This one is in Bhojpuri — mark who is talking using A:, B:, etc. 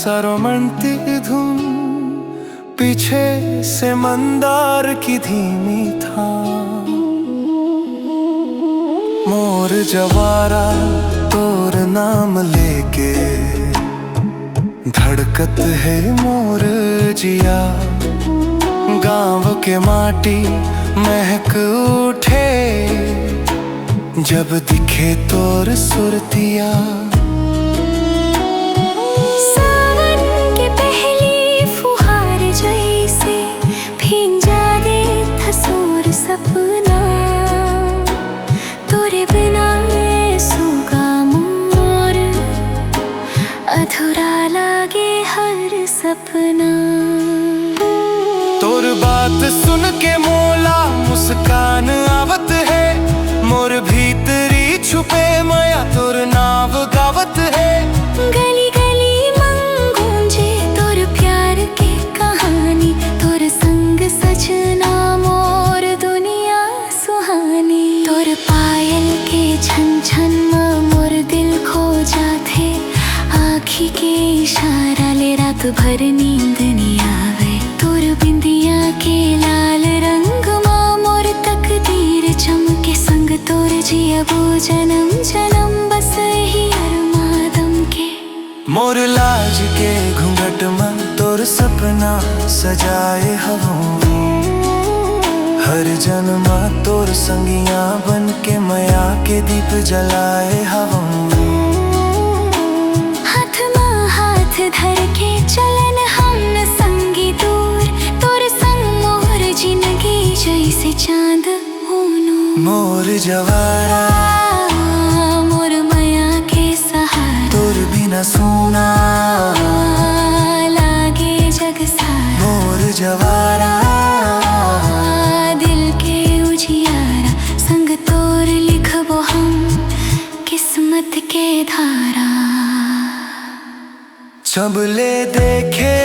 A: सा रोमांटिक धुन, पीछे से मंदार की धीमी था। मोर जवारा तोर नाम लेके धड़कत है मोर जिया। गाँव के माटी महक उठे जब दिखे तोर सुरतिया।
B: सावन के पहली फुहार जैसे भींजा दे था सोर सपना। तोरे बिना सूगा मोर अधूरा लागे हर सपना।
A: तोर बात सुन के मोला मुस्कान आवत है। मोर भीतरी छुपे माया तोर नाव गावत है।
B: गली गली मंग गूंजे तोर प्यार के कहानी। तोर संग सजना मोर दुनिया सुहानी। तोर पायल के छन छन मोर दिल खो जाथे। आँखी के इशारा ले रात भर नींद नहीं आवे। तोर बिंदिया के लाल रंग माँ मोर तकदीर चमके संग। तोर जियबो जन्म जन्म बस ही अरमादम के।
A: मोर लाज के घूंघट में तोर सपना सजाए हवों। हर जन्म तोर संगिया बन के माया के दीप जलाए हवों।
B: हाथ में हाथ धर के चलन हम न संगी दूर। तोर संग मोर जिंदगी जैसे चांद होनो।
A: मोर जवारा
B: मोर माया के सहारा।
A: तोर बिना सोना
B: लागे जग सारा।
A: मोर जवारा
B: दिल के उजियारा। संग तोर लिखबो हम किस्मत के धारा।
A: सबले देखे